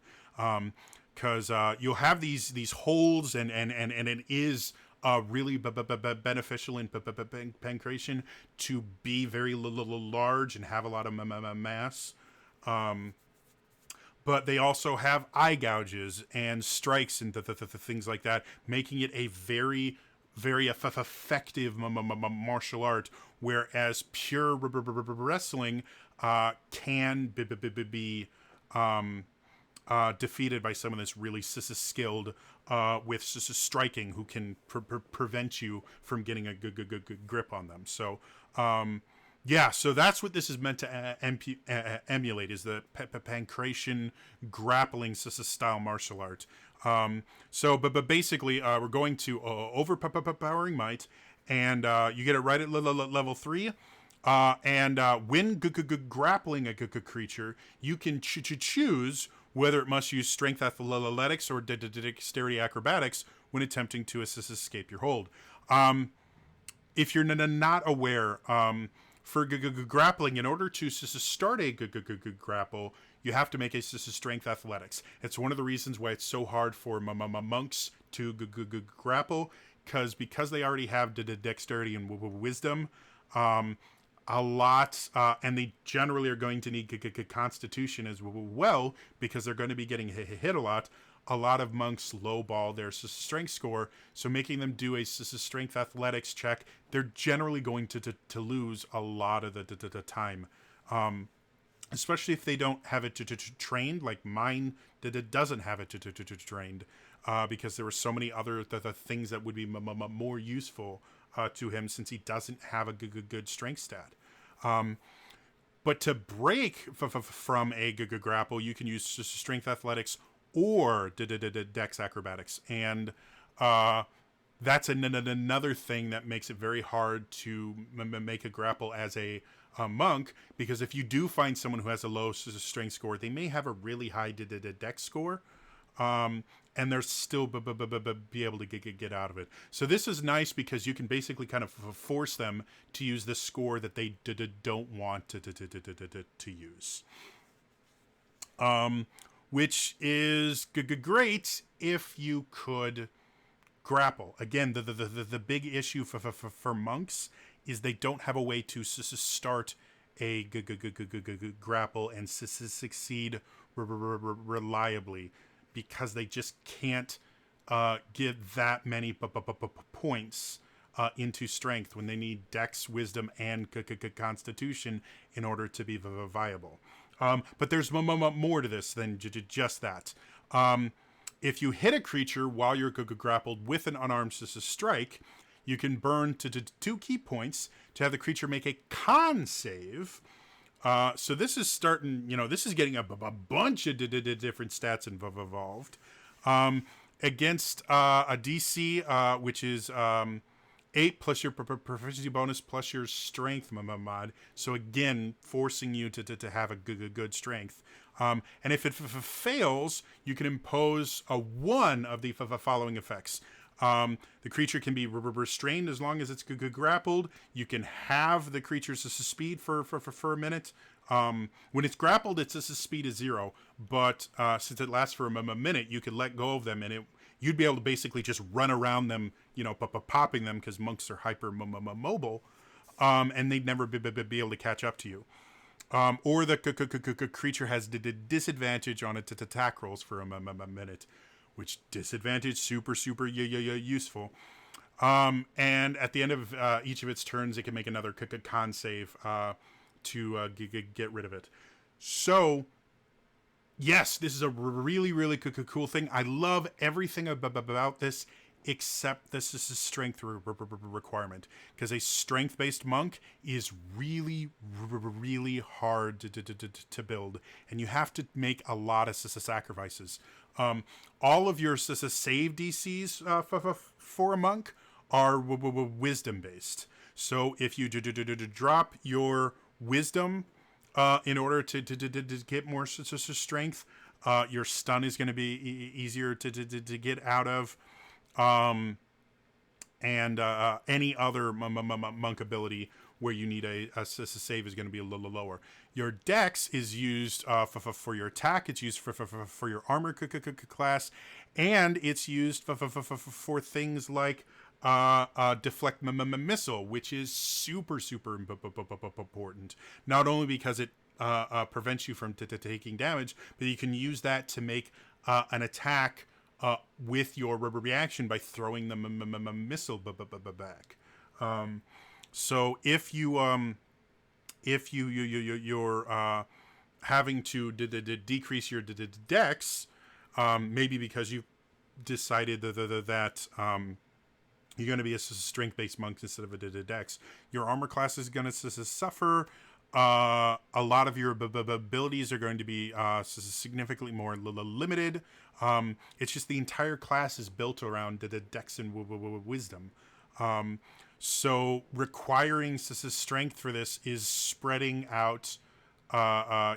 Speaker 1: because you'll have these holds and it is really beneficial in pancration to be very large and have a lot of mass. But they also have eye gouges and strikes and things like that, making it a very effective martial art, whereas pure wrestling can be defeated by someone that's really skilled with striking, who can prevent you from getting a good grip on them. So so that's what this is meant to emulate, is the pancration grappling style martial art. But basically, we're going to Overpowering Might, and you get it right at level 3. And when grappling a creature, you can choose whether it must use strength athletics or dexterity acrobatics when attempting to escape your hold. If you're not aware, for grappling, in order to start a grapple, you have to make a strength athletics. It's one of the reasons why it's so hard for monks to grapple, because they already have dexterity and wisdom. A lot, and they generally are going to need constitution as well, because they're going to be getting hit a lot. A lot of monks lowball their strength score, so making them do a strength athletics check, they're generally going to lose a lot of the time, especially if they don't have it trained, like mine doesn't have it trained, because there were so many other things that would be more useful to him, since he doesn't have a good strength stat. But to break from a grapple, you can use strength athletics or dex acrobatics, and that's another thing that makes it very hard to make a grapple as a monk, because if you do find someone who has a low strength score, they may have a really high dex score, and they're still be able to get out of it. So this is nice, because you can basically kind of force them to use the score that they don't want to use. Which is great if you could grapple. Again, the big issue for monks is they don't have a way to start a grapple and succeed reliably, because they just can't give that many points into strength when they need dex, wisdom, and constitution in order to be viable. But there's more to this than just that. If you hit a creature while you're grappled with an unarmed strike, you can burn to 2 key points to have the creature make a con save. So this is starting, this is getting a bunch of different stats involved. Against a DC, which is 8 plus your proficiency bonus plus your strength mod. So again, forcing you to have a good strength. And if it fails, you can impose a 1 of the following effects. The creature can be restrained as long as it's grappled. You can have the creature's speed for a minute. When it's grappled, its speed is 0. But since it lasts for a minute, you can let go of them, and you'd be able to basically just run around them, popping them, because monks are hyper mobile, and they'd never be able to catch up to you. Or the creature has disadvantage on its attack rolls for a minute, which disadvantage super useful. And at the end of each of its turns, it can make another con save to get rid of it. So yes, this is a really cool thing. I love everything about this except this is a strength requirement, because a strength-based monk is really hard to build, and you have to make a lot of sacrifices. All of your save DCs for a monk are wisdom-based. So if you drop your wisdom in order to get more strength, your stun is going to be easier to get out of. And any other monk ability where you need a save is going to be a little lower. Your dex is used for your attack. It's used for your armor class, and it's used for things like deflect missile, which is super important. Not only because it prevents you from taking damage, but you can use that to make an attack with your reaction by throwing the missile back. So if you're having to decrease your dex, maybe because you've decided that you're going to be a strength-based monk instead of a dex, your armor class is going to suffer. A lot of your abilities are going to be significantly more limited. It's just the entire class is built around the dex and wisdom. So requiring strength for this is spreading out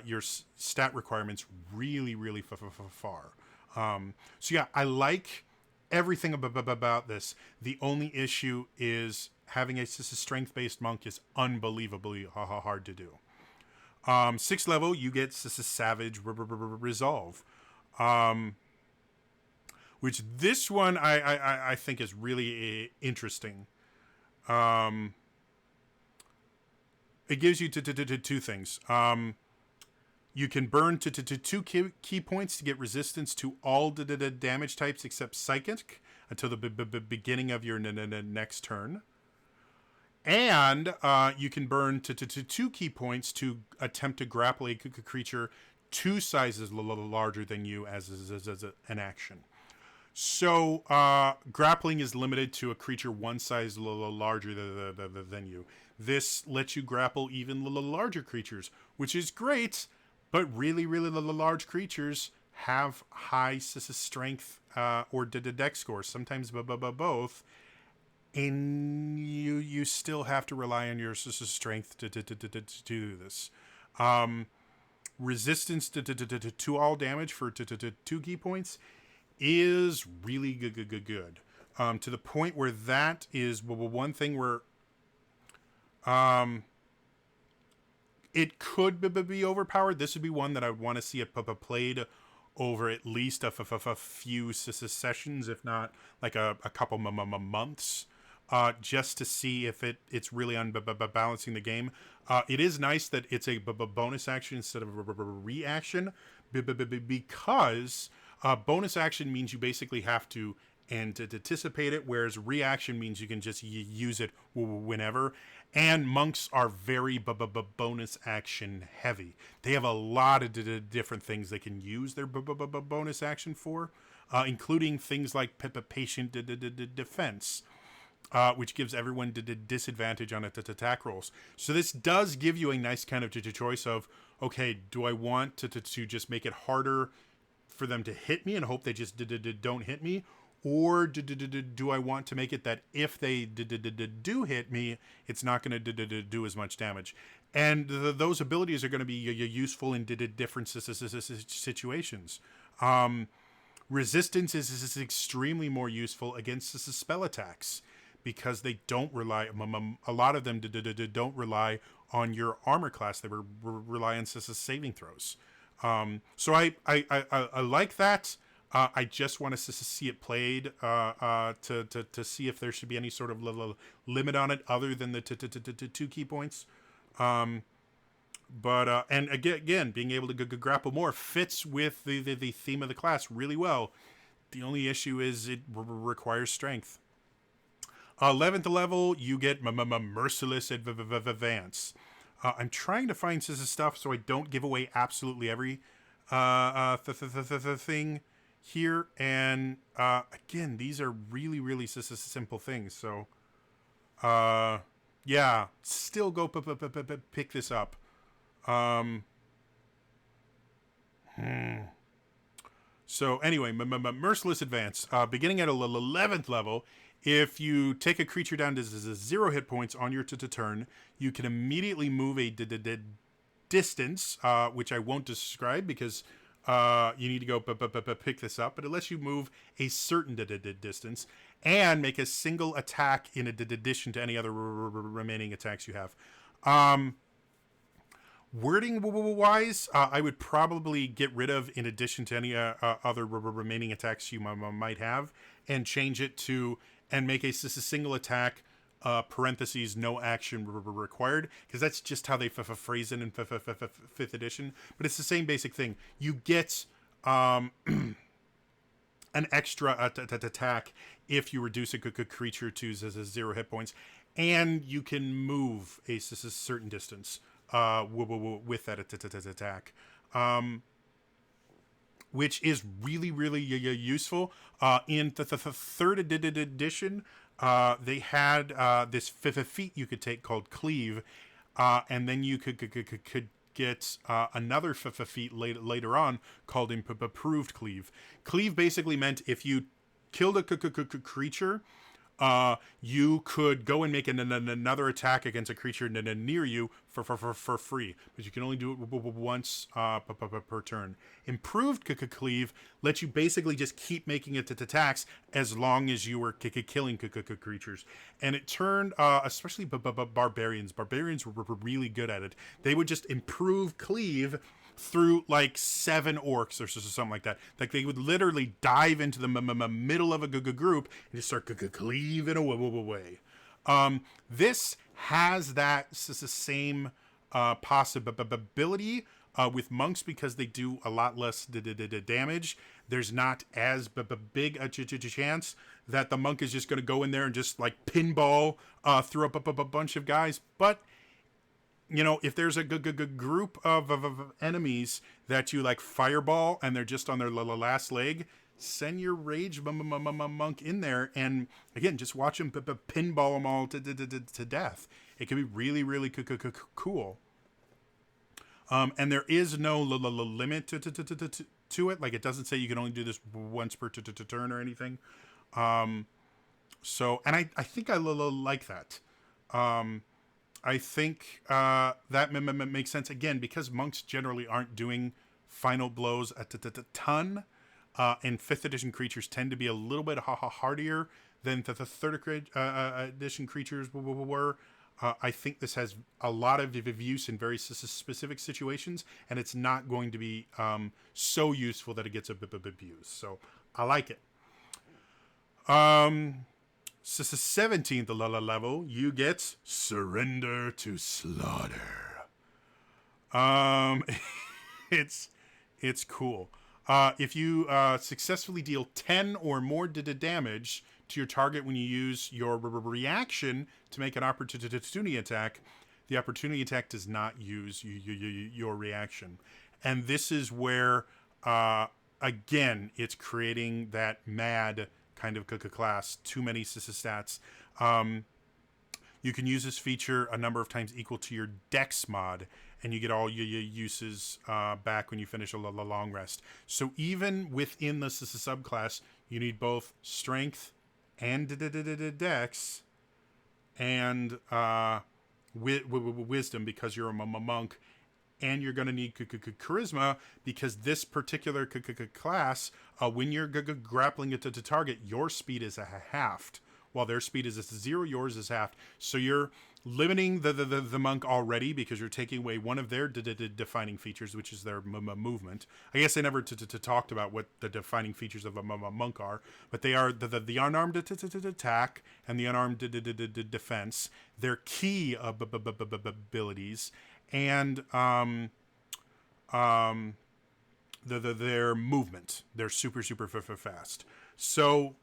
Speaker 1: your stat requirements really, really far. So yeah, I like everything about this. The only issue is having a strength-based monk is unbelievably hard to do. Sixth level, you get Savage Resolve, which this one I think is really interesting. It gives you two things. You can burn to two key points to get resistance to all damage types except psychic until the beginning of your next turn. And you can burn to two key points to attempt to grapple a creature 2 sizes larger than you as an action. So grappling is limited to a creature 1 size larger than you. This lets you grapple even larger creatures, which is great, but really, really large creatures have high strength or dex scores, sometimes both, and you still have to rely on your strength to do this. Resistance to all damage for 2 key points is really good. To the point where that is one thing where it could be overpowered. This would be one that I would want to see it played over at least a few sessions, if not like a couple months, just to see if it's really balancing the game. It is nice that it's a bonus action instead of a reaction, because bonus action means you basically have to anticipate it, whereas reaction means you can just use it whenever. And monks are very bonus action heavy. They have a lot of different things they can use their bonus action for, including things like patient defense, which gives everyone disadvantage on attack rolls. So this does give you a nice kind of choice of, okay, do I want to just make it harder for them to hit me and hope they just don't hit me? Or do I want to make it that if they do hit me, it's not going to do as much damage? And those abilities are going to be useful in different situations. Resistance is extremely more useful against spell attacks because they don't rely, a lot of them don't rely on your armor class. They rely on saving throws. So I like that. I just want to see it played to see if there should be any sort of limit on it other than the 2 key points. But and again, being able to grapple more fits with the theme of the class really well. The only issue is it requires strength. 11th level, you get Merciless Advance. I'm trying to find stuff so I don't give away absolutely every thing here, and again, these are really simple things. So, yeah, still go pick this up. So anyway, Merciless Advance, beginning at 11th level. If you take a creature down to 0 hit points on your turn, you can immediately move a distance, which I won't describe because you need to go pick this up, but it lets you move a certain distance and make a single attack in addition to any other remaining attacks you have. Wording wise, I would probably get rid of in addition to any other remaining attacks you might have, and change it to and make a single attack, parentheses, no action required, because that's just how they phrase it in 5th edition. But it's the same basic thing. You get an extra attack if you reduce a creature to 0 hit points, and you can move a certain distance with that attack. Which is really useful. In the 3rd edition, they had this feat you could take called Cleave, and then you could get another feat later on called Improved Cleave. Cleave basically meant if you killed a creature You could go and make another attack against a creature near you for free, but you can only do it once per turn. Improved Cleave lets you basically just keep making it attacks as long as you were killing creatures. And it turned, especially barbarians. Barbarians were really good at it. They would just improve Cleave through like 7 orcs or something like that. Like they would literally dive into the middle of a group and just start cleaving away. This has that same possibility with monks because they do a lot less damage. There's not as big a chance that the monk is just going to go in there and just like pinball through up a bunch of guys, but you know, if there's a group of enemies that you like fireball and they're just on their last leg, send your rage monk in there and again just watch them pinball them all to death. It can be really cool. And there is no limit to it. Like it doesn't say you can only do this once per turn or anything. So, and I think I like that. I think that makes sense, again, because monks generally aren't doing final blows a ton, and 5th edition creatures tend to be a little bit hardier than the 3rd edition creatures were. I think this has a lot of use in very specific situations, and it's not going to be so useful that it gets abused. So I like it. 17th level, you get Surrender to Slaughter. It's cool. If you successfully deal 10 or more damage to your target when you use your reaction to make an opportunity attack, the opportunity attack does not use your reaction. And this is where, again, it's creating that mad kind of class, too many stats. You can use this feature a number of times equal to your dex mod, and you get all your uses back when you finish a long rest. So even within the subclass, you need both strength and dex and wisdom because you're a monk, and you're going to need charisma because this particular class, when you're grappling it to target, your speed is halved, while their speed is 0, yours is halved. So you're limiting the monk already because you're taking away one of their defining features, which is their movement. I guess I never talked about what the defining features of a monk are, but they are the unarmed attack and the unarmed defense. Their key abilities. And their movement. They're super fast. So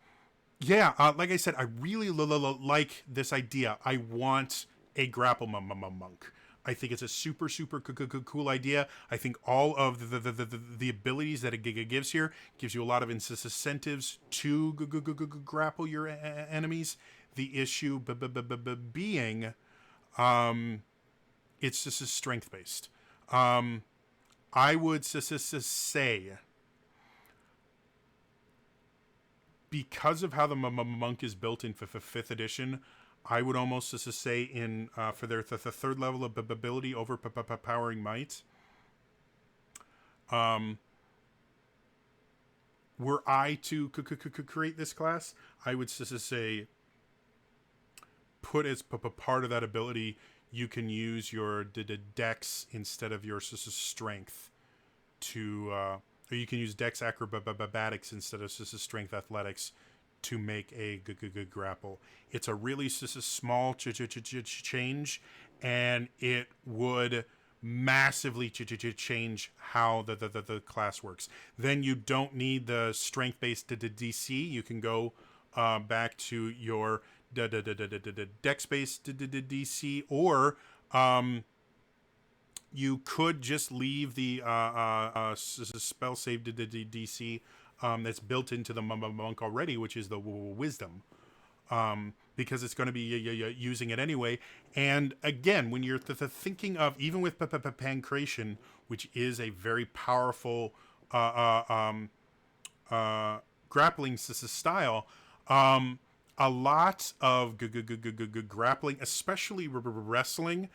Speaker 1: yeah, like I said, I really like this idea. I want a grapple monk. I think it's a super cool idea. I think all of the abilities that it gives here gives you a lot of incentives to grapple your enemies. The issue being it's just strength based. I would say, because of how the monk is built in 5th edition, I would almost say in for their the 3rd level of ability, Overpowering Might. Were I to create this class, I would say put as part of that ability. You can use your dex instead of your strength to, or you can use dex acrobatics instead of strength athletics to make a good grapple. It's a really small change, and it would massively change how the class works. Then you don't need the strength-based DC. You can go back to your dex-based DC, or you could just leave the spell save DC that's built into the monk already, which is the wisdom, because it's going to be using it anyway. And again, when you're thinking of, even with pancreation, which is a very powerful grappling style, a lot of grappling, especially wrestling,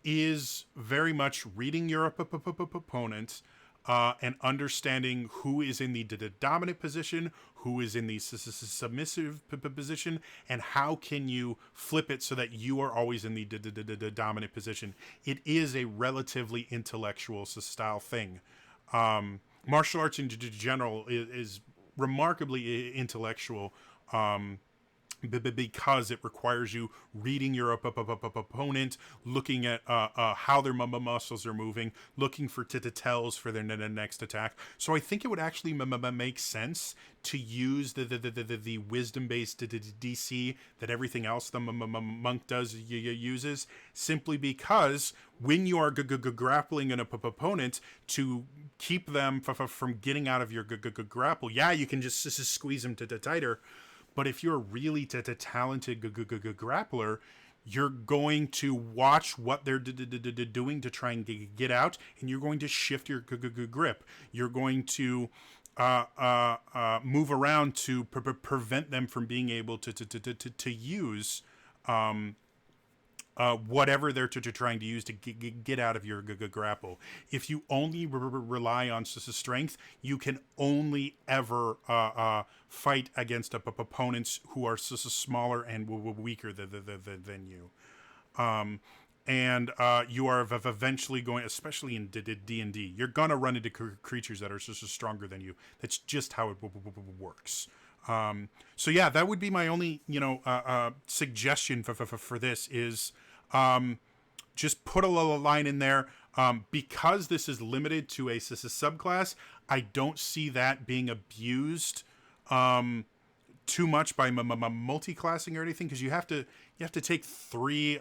Speaker 1: is very much reading your opponent and understanding who is in the dominant position, who is in the submissive position, and how can you flip it so that you are always in the dominant position. It is a relatively intellectual style thing. Martial arts in general is remarkably intellectual. Because it requires you reading your opponent, looking at how their muscles are moving, looking for tells for their next attack. So I think it would actually make sense to use the wisdom-based DC that everything else the monk does uses, simply because when you are grappling an opponent, to keep them from getting out of your grapple, yeah, you can just squeeze them tighter. But if you're a really talented grappler, you're going to watch what they're doing to try and get out, and you're going to shift your grip. You're going to move around to prevent them from being able to use whatever they're trying to use to get out of your grapple. If you only rely on strength, you can only ever fight against opponents who are smaller and weaker than you. And you are eventually going, especially in D&D, you're going to run into creatures that are stronger than you. That's just how it works. So yeah, that would be my only, suggestion for this is just put a little line in there. Because this is limited to a subclass, I don't see that being abused too much by multi-classing or anything, because you have to take three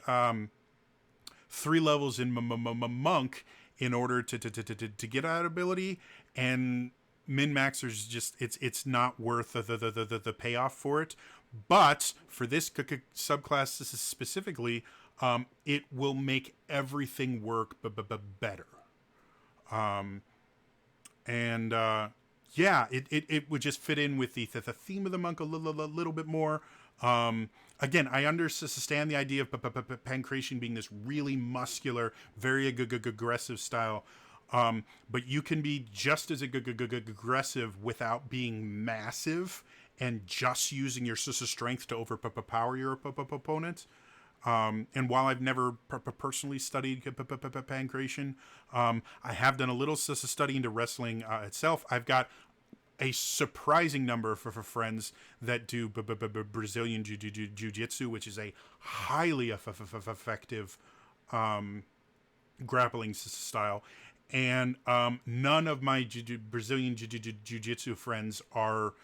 Speaker 1: levels in monk in order to get that ability, and min-maxers just it's not worth the payoff for it. But for this subclass specifically, it will make everything work better. Yeah, it would just fit in with the theme of the monk a little bit more. Again, I understand the idea of pancreation being this really muscular, very aggressive style. But you can be just as aggressive without being massive and just using your strength to overpower your opponent. And while I've never personally studied pancreation, I have done a little study into wrestling itself. I've got a surprising number for friends that do Brazilian jiu-jitsu, which is a highly effective grappling style. And none of my Brazilian jiu-jitsu friends are,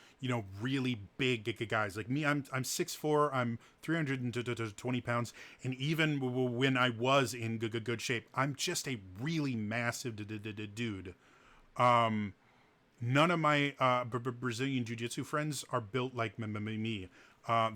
Speaker 1: really big guys. Like me, I'm 6'4", I'm 320 pounds, and even when I was in good shape, I'm just a really massive dude. None of my Brazilian jiu-jitsu friends are built like me.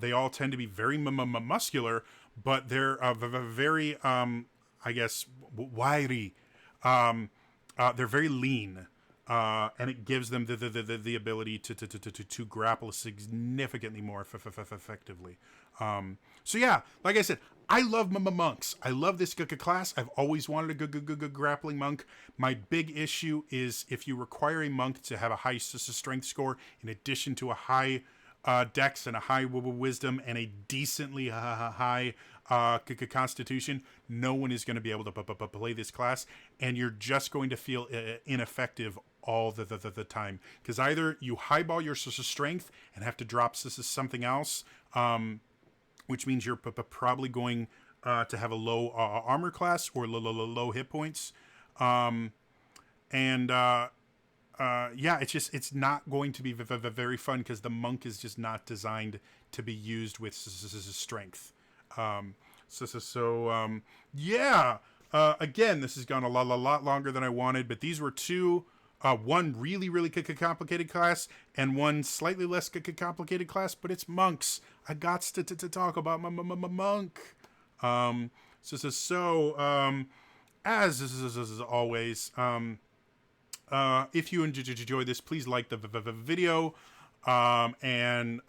Speaker 1: They all tend to be very muscular, but they're very, I guess, wiry. They're very lean, and it gives them the ability to grapple significantly more effectively. So yeah, like I said, I love monks. I love this class. I've always wanted a good grappling monk. My big issue is if you require a monk to have a high strength score in addition to a high dex and a high wisdom and a decently high constitution, no one is going to be able to play this class, and you're just going to feel ineffective all the time, because either you highball your strength and have to drop something else, which means you're probably going to have a low armor class or low hit points, yeah, it's not going to be very fun, because the monk is just not designed to be used with strength. Yeah. Again, this has gone a lot longer than I wanted, but these were two, one really complicated class and one slightly less complicated class, but it's monks. I got to talk about my monk. As always, if you enjoy this, please like the video, and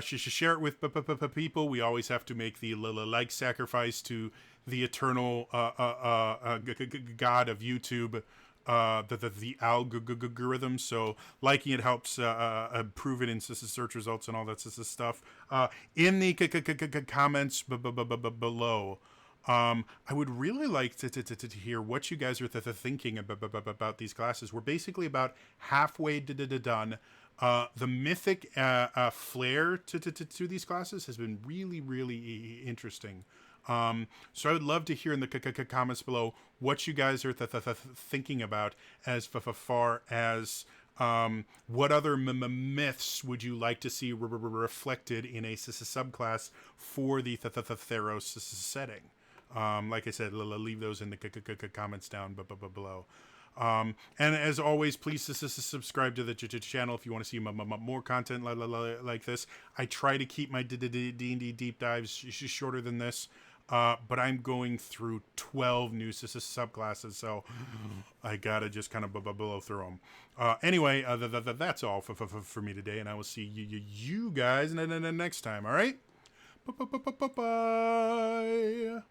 Speaker 1: Share it with people. We always have to make the like sacrifice to the eternal god of YouTube, the algorithm. So liking it helps improve it in search results and all that stuff. In the comments below. I would really like to hear what you guys are thinking about these classes. We're basically about halfway done. The mythic flair to these classes has been really interesting. So I would love to hear in the comments below what you guys are thinking about as far as what other myths would you like to see reflected in a subclass for the Theros setting. Like I said, leave those in the comments down below. And as always, please subscribe to the channel if you want to see more content like this. I try to keep my D&D deep dives shorter than this, but I'm going through 12 new subclasses, so I gotta just kind of blow through them. Anyway, that's all for me today, and I will see you guys next time. All right, bye.